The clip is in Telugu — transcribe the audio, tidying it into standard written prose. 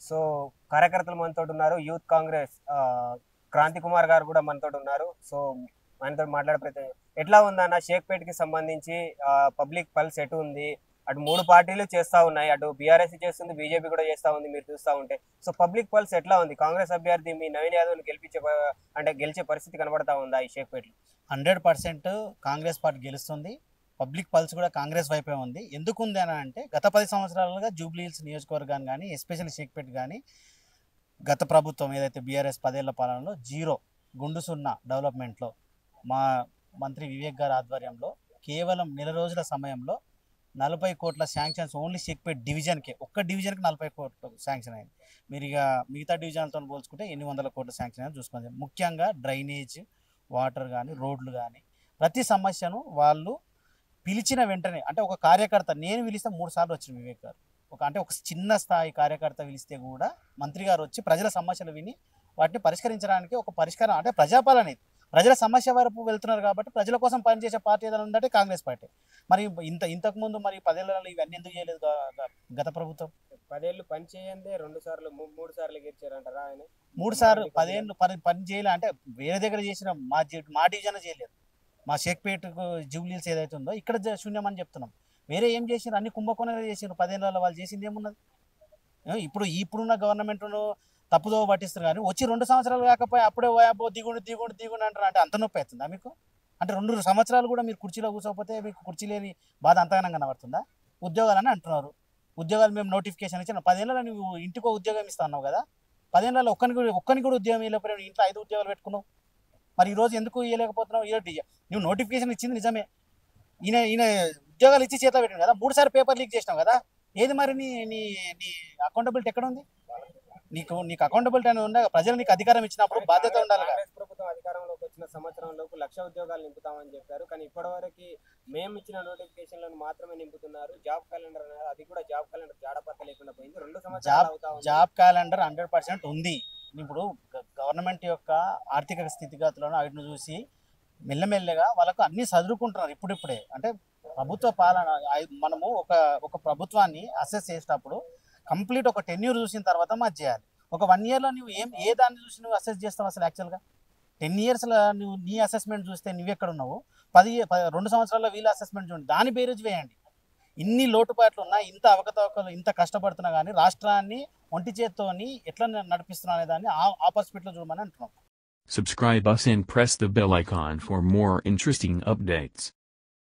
సో కార్యకర్తలు మనతో ఉన్నారు. యూత్ కాంగ్రెస్ క్రాంతి కుమార్ గారు కూడా మనతో ఉన్నారు. సో మనతో మాట్లాడే ప్రయత్నం ఎట్లా ఉందన్న షేక్పేట్కి సంబంధించి పబ్లిక్ పల్స్ ఎటు ఉంది? అటు మూడు పార్టీలు చేస్తా ఉన్నాయి, అటు బీఆర్ఎస్ చేస్తుంది, బీజేపీ కూడా చేస్తా ఉంది. మీరు చూస్తూ ఉంటే సో పబ్లిక్ పల్స్ ఎట్లా ఉంది? కాంగ్రెస్ అభ్యర్థి మీ నవీన్ యాదవ్ గెలిచే పరిస్థితి కనబడతా ఉందా ఈ షేక్పేట్లో? 100% కాంగ్రెస్ పార్టీ గెలుస్తుంది. పబ్లిక్ పల్స్ కూడా కాంగ్రెస్ వైపే ఉంది. ఎందుకు ఉంది అని అంటే గత 10 సంవత్సరాలుగా జూబ్లీ హిల్స్ నియోజకవర్గాన్ని కానీ ఎస్పెషల్లీ షేక్పేట్ కానీ గత ప్రభుత్వం ఏదైతే బీఆర్ఎస్ 10 ఏళ్ల పాలనలో జీరో గుండు సున్నా డెవలప్మెంట్లో మా మంత్రి వివేక్ గారి ఆధ్వర్యంలో కేవలం నెల రోజుల సమయంలో 40 కోట్ల శాంక్షన్స్ ఓన్లీ షేక్పేట్ డివిజన్కే, ఒక్క డివిజన్కి 40 కోట్లు శాంక్షన్ అయింది. మీరు ఇక మిగతా డివిజన్లతో పోల్చుకుంటే ఎన్ని వందల కోట్ల శాంక్షన్ అయింది చూసుకోండి. ముఖ్యంగా డ్రైనేజ్, వాటర్ కానీ, రోడ్లు కానీ ప్రతి సమస్యను వాళ్ళు పిలిచిన వెంటనే, అంటే ఒక కార్యకర్త నేను పిలిస్తే 3 సార్లు వచ్చిన వివేక్ గారు, ఒక చిన్న స్థాయి కార్యకర్త పిలిస్తే కూడా మంత్రి గారు వచ్చి ప్రజల సమస్యలు విని వాటిని పరిష్కరించడానికి ఒక పరిష్కారం, అంటే ప్రజాపాలన ఇది, ప్రజల సమస్య వరకు వెళ్తున్నారు కాబట్టి ప్రజల కోసం పనిచేసే పార్టీ ఏదైనా ఉందంటే కాంగ్రెస్ పార్టీ. మరి ఇంతకుముందు మరి 10 ఏళ్ళలో ఇవన్నీ ఎందుకు చేయలేదు గత ప్రభుత్వం? 10 ఏళ్ళు పని చేయండి, 2 సార్లు 3 సార్లు గెలిచారంటారా ఆయన? 3 సార్లు 10 ఏళ్ళు పని చేయలే అంటే వేరే దగ్గర చేసిన మా డివిజన్ చేయలేదు. మా షేక్పేట్ జూబ్లీస్ ఏదైతే ఉందో ఇక్కడ శూన్యం అని చెప్తున్నాం. వేరే ఏం చేసినారు? అన్ని కుంభకోణాలు చేసినారు. 10 ఏళ్ళలో వాళ్ళు చేసింది ఏమున్నది? ఇప్పుడున్న గవర్నమెంట్ను తప్పుదో పట్టిస్తారు కానీ వచ్చి 2 సంవత్సరాలు కాకపోయి అప్పుడే దిగుండు అంటారు. అంటే అంత నొప్పి అవుతుందా మీకు? అంటే 2 సంవత్సరాలు కూడా మీరు కుర్చీలో కూర్చోకపోతే మీకు కుర్చీ లేని బాధ అంతగానం కనబడుతుందా? ఉద్యోగాలని అంటున్నారు. ఉద్యోగాలు మేము నోటిఫికేషన్ ఇచ్చిన 10 ఏళ్ళలో నువ్వు ఇంటికో ఉద్యోగం ఇస్తా అన్నావు కదా. 10 ఏళ్ళలో ఒక్కరికి కూడా ఉద్యోగం ఇవ్వలేకపోయినా ఇంట్లో 5 ఉద్యోగాలు పెట్టుకున్నావు. మరి ఈరోజు ఎందుకు ఇవ్వలేకపోతున్నావు? నువ్వు నోటిఫికేషన్ ఇచ్చింది నిజమే, ఈయన ఉద్యోగాలు ఇచ్చి చేతిలో పెట్టింది కదా. 3 సార్లు పేపర్ లీక్ చేసినావు కదా. ఏది మరి నీ నీ నీ అకౌంటబిలిటీ ఎక్కడ ఉంది? నీకు అకౌంటబిలిటీ అని ఉండే ప్రజలు నీకు అధికారం ఇచ్చినప్పుడు బాధ్యత ఉండాలి. కాంగ్రెస్ ప్రభుత్వం అధికారంలోకి వచ్చిన సంవత్సరంలోపు 1,00,000 ఉద్యోగాలు నింపుతామని చెప్పారు. కానీ ఇప్పటివరకు మేము ఇచ్చిన నోటిఫికేషన్లను మాత్రమే నింపుతున్నారు. జాబ్ క్యాలెండర్ అనేది, అది కూడా జాబ్ క్యాలెండర్ జాడపత్త లేకుండా పోయింది. 2 సంవత్సరాలు అవుతా ఉంది. జాబ్ క్యాలెండర్ 100% ఉంది. ఇప్పుడు గవర్నమెంట్ యొక్క ఆర్థిక స్థితిగతులను వాటిని చూసి మెల్లమెల్లగా వాళ్ళకు అన్ని చదువుకుంటున్నారు ఇప్పుడిప్పుడే. అంటే ప్రభుత్వ పాలన మనము ఒక ప్రభుత్వాన్ని అసెస్ చేసేటప్పుడు కంప్లీట్ ఒక 10 years చూసిన తర్వాత మాది చేయాలి. ఒక 1 yearలో నువ్వు ఏ దాన్ని చూసి నువ్వు అసెస్ చేస్తావు అసలు? యాక్చువల్గా 10 yearsలో నువ్వు నీ అసెస్మెంట్ చూస్తే నువ్వు ఎక్కడ ఉన్నావు? 2 సంవత్సరాల్లో వీళ్ళ అసెస్మెంట్ చూడండి, దాని బేరేజ్ వేయండి. ఇన్ని లోటుపాట్లు ఉన్నా, ఇంత అవకతవకలు, ఇంత కష్టపడుతున్నా కానీ రాష్ట్రాన్ని ఒంటి చేత్తోని ఎట్లా నడిపిస్తున్నా అనే దాన్ని ఆ పర్స్పెక్టివ్లో చూడమని అంటున్నాం. Subscribe us and press the bell icon for more interesting updates.